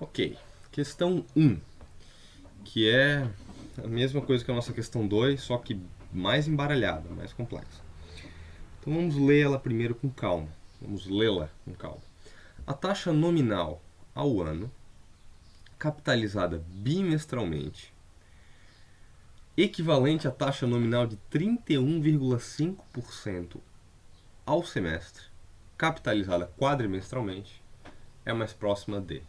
Ok, questão 1, que é a mesma coisa que a nossa questão 2, só que mais embaralhada, mais complexa. Então vamos ler ela primeiro com calma. Vamos lê-la com calma. A taxa nominal ao ano, capitalizada bimestralmente, equivalente à taxa nominal de 31,5% ao semestre, capitalizada quadrimestralmente, é mais próxima de.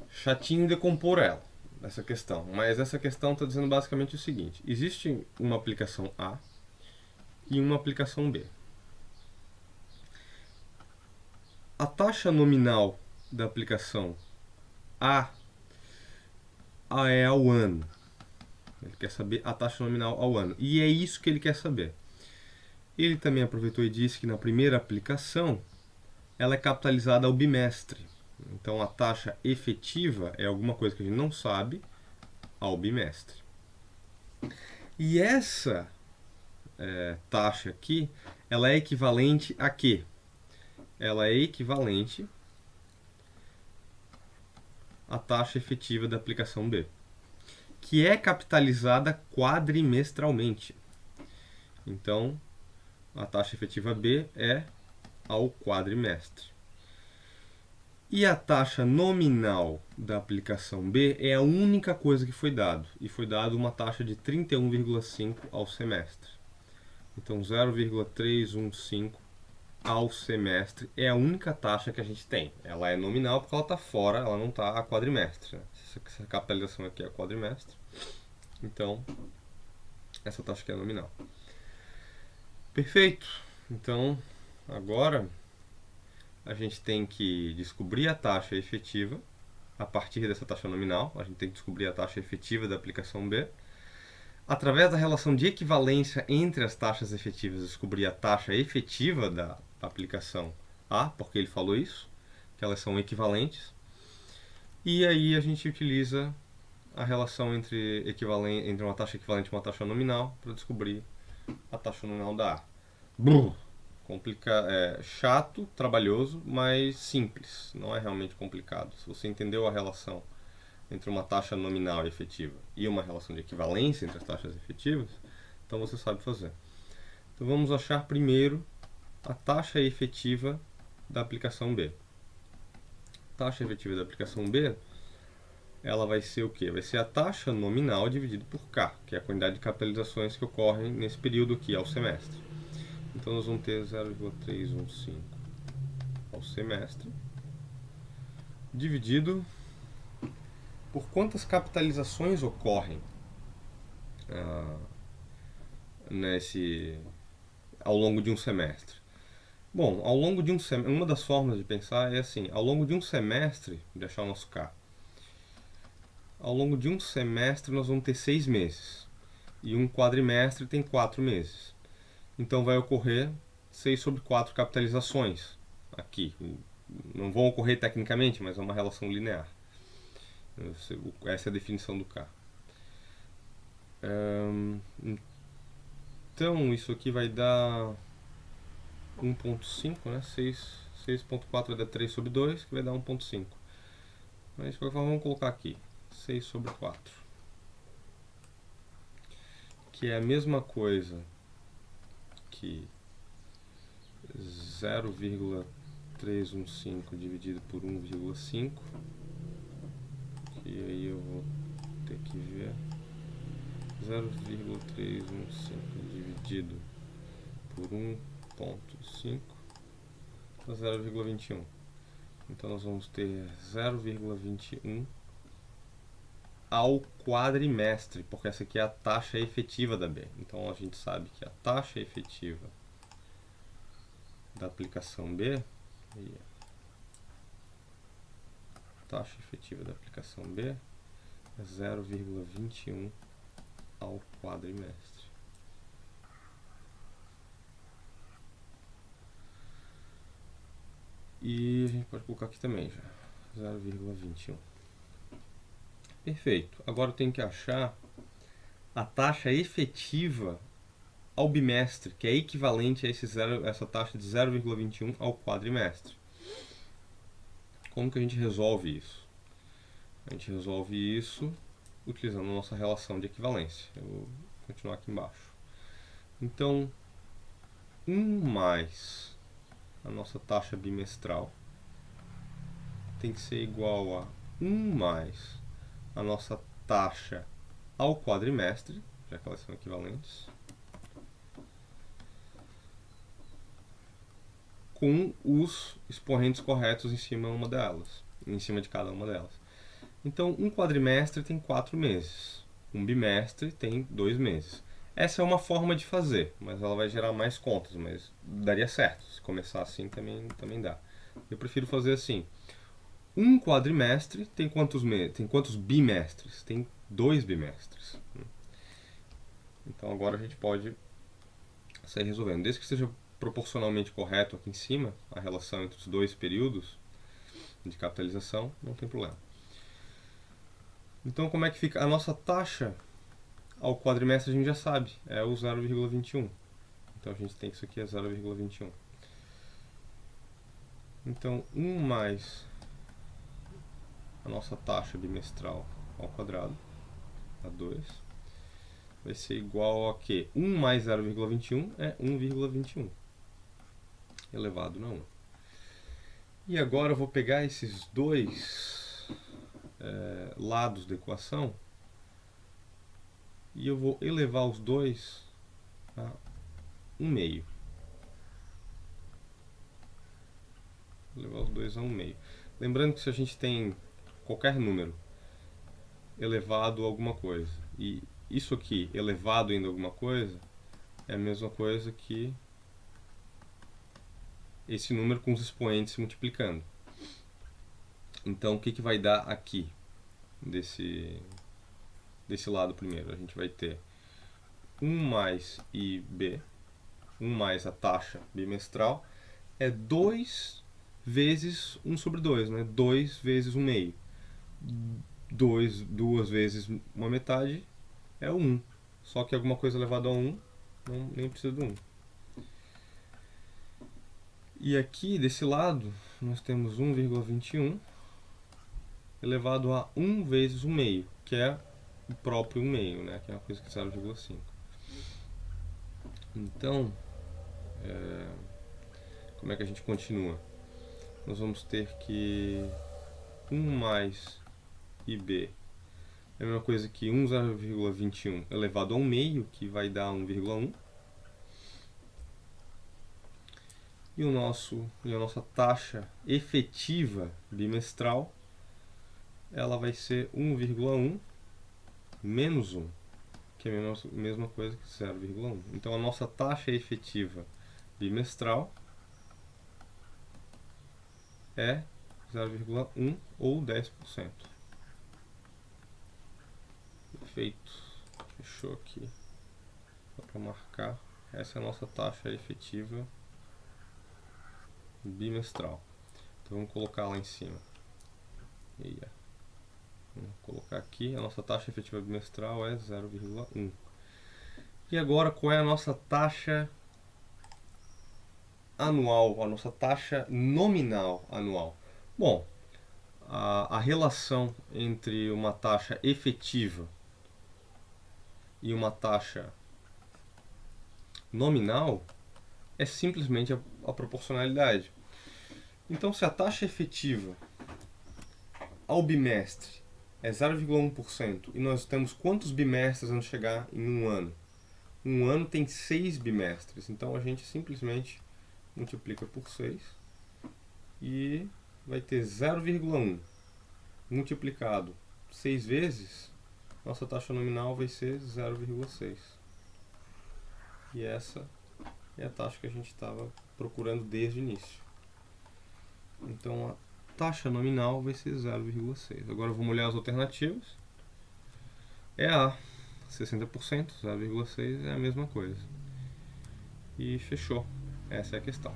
Chatinho decompor ela, essa questão. Mas essa questão está dizendo basicamente o seguinte: existe uma aplicação A e uma aplicação B. A taxa nominal da aplicação A é ao ano. Ele quer saber a taxa nominal ao ano. E é isso que ele quer saber. Ele também aproveitou e disse que na primeira aplicação ela é capitalizada ao bimestre. Então a taxa efetiva é alguma coisa que a gente não sabe ao bimestre. E essa taxa aqui, ela é equivalente a quê? Ela é equivalente à taxa efetiva da aplicação B, que é capitalizada quadrimestralmente. Então, a taxa efetiva B é ao quadrimestre. E a taxa nominal da aplicação B é a única coisa que foi dado. E foi dado uma taxa de 31,5 ao semestre. Então 0,315 ao semestre é a única taxa que a gente tem. Ela é nominal porque ela está fora, ela não está a quadrimestre. Essa capitalização aqui é a quadrimestre. Então, essa taxa aqui é nominal. Perfeito. Então, agora a gente tem que descobrir a taxa efetiva a partir dessa taxa nominal. A gente tem que descobrir a taxa efetiva da aplicação B. Através da relação de equivalência entre as taxas efetivas, descobrir a taxa efetiva da aplicação A, porque ele falou isso, que elas são equivalentes. E aí a gente utiliza a relação entre uma taxa equivalente e uma taxa nominal para descobrir a taxa nominal da A. Chato, trabalhoso, mas simples. Não é realmente complicado. Se você entendeu a relação entre uma taxa nominal e efetiva e uma relação de equivalência entre as taxas efetivas, então você sabe fazer. Então vamos achar primeiro a taxa efetiva da aplicação B. A taxa efetiva da aplicação B, ela vai ser o quê? Vai ser a taxa nominal dividido por K, que é a quantidade de capitalizações que ocorrem nesse período aqui, ao semestre. Então nós vamos ter 0,315 ao semestre, dividido por quantas capitalizações ocorrem ao longo de um semestre. Bom, ao longo de um semestre, uma das formas de pensar é assim: ao longo de um semestre, deixar o nosso K, ao longo de um semestre nós vamos ter 6 meses, e um quadrimestre tem 4 meses. Então vai ocorrer 6 sobre 4 capitalizações aqui. Não vão ocorrer tecnicamente, mas é uma relação linear. Essa é a definição do K. Então isso aqui vai dar 1.5, né? 6.4 vai dar 3 sobre 2, que vai dar 1.5. Mas de qualquer forma vamos colocar aqui 6 sobre 4, que é a mesma coisa que 0,315 dividido por 1,5, que aí eu vou ter que ver 0,315 dividido por 1.5 dá 0,21. Então nós vamos ter 0,21 ao quadrimestre, porque essa aqui é a taxa efetiva da B. Então a gente sabe que a taxa efetiva da aplicação B, é 0,21 ao quadrimestre. E a gente pode colocar aqui também já 0,21. Perfeito. Agora eu tenho que achar a taxa efetiva ao bimestre, que é equivalente a essa taxa de 0,21 ao quadrimestre. Como que a gente resolve isso? A gente resolve isso utilizando a nossa relação de equivalência. Eu vou continuar aqui embaixo. Então, 1 mais a nossa taxa bimestral tem que ser igual a 1 mais a nossa taxa ao quadrimestre, já que elas são equivalentes, com os expoentes corretos em cima de cada uma delas. Então, um quadrimestre tem 4 meses, um bimestre tem 2 meses. Essa é uma forma de fazer, mas ela vai gerar mais contas, mas daria certo. Se começar assim também dá. Eu prefiro fazer assim. Um quadrimestre tem quantos meses? Tem quantos bimestres? Tem 2 bimestres. Então agora a gente pode sair resolvendo. Desde que esteja proporcionalmente correto aqui em cima, a relação entre os dois períodos de capitalização, não tem problema. Então como é que fica? A nossa taxa ao quadrimestre a gente já sabe, é o 0,21. Então a gente tem que isso aqui é 0,21. Então 1 mais a nossa taxa bimestral ao quadrado, a 2, vai ser igual a quê? 1 mais 0,21 é 1,21 elevado a 1. E agora eu vou pegar esses dois lados da equação e eu vou elevar os dois a 1/2. Elevar os dois a 1/2. Lembrando que se a gente tem qualquer número elevado a alguma coisa e isso aqui elevado ainda a alguma coisa, é a mesma coisa que esse número com os expoentes se multiplicando. Então o que vai dar aqui desse lado primeiro? A gente vai ter 1 mais IB, 1 mais a taxa bimestral, é 2 vezes 1 sobre 2, né? 2 vezes 1/2. 2 vezes uma metade é 1. Só que alguma coisa elevado a 1, nem precisa do 1. E aqui, desse lado, nós temos 1,21 elevado a 1 vezes 1/2, que é o próprio 1/2, né? Que é uma coisa que é 0,5. Então, como é que a gente continua? Nós vamos ter que 1 mais IB é a mesma coisa que 1,21 elevado a 1/2, que vai dar 1,1. E a nossa taxa efetiva bimestral, ela vai ser 1,1 menos 1, que é a mesma coisa que 0,1. Então a nossa taxa efetiva bimestral é 0,1 ou 10%. Perfeito. Fechou aqui. Só para marcar. Essa é a nossa taxa efetiva bimestral. Então vamos colocar lá em cima. Vamos colocar aqui. A nossa taxa efetiva bimestral é 0,1. E agora qual é a nossa taxa anual, a nossa taxa nominal anual? Bom, a relação entre uma taxa efetiva e uma taxa nominal é simplesmente a proporcionalidade. Então, se a taxa efetiva ao bimestre é 0,1% e nós temos quantos bimestres vão chegar em um ano? Um ano tem 6 bimestres, então a gente simplesmente multiplica por 6 e vai ter 0,1 multiplicado 6 vezes, nossa taxa nominal vai ser 0,6. E essa é a taxa que a gente estava procurando desde o início. Então a taxa nominal vai ser 0,6. Agora vamos olhar as alternativas. É A, 60%, 0,6 é a mesma coisa. E fechou. Essa é a questão.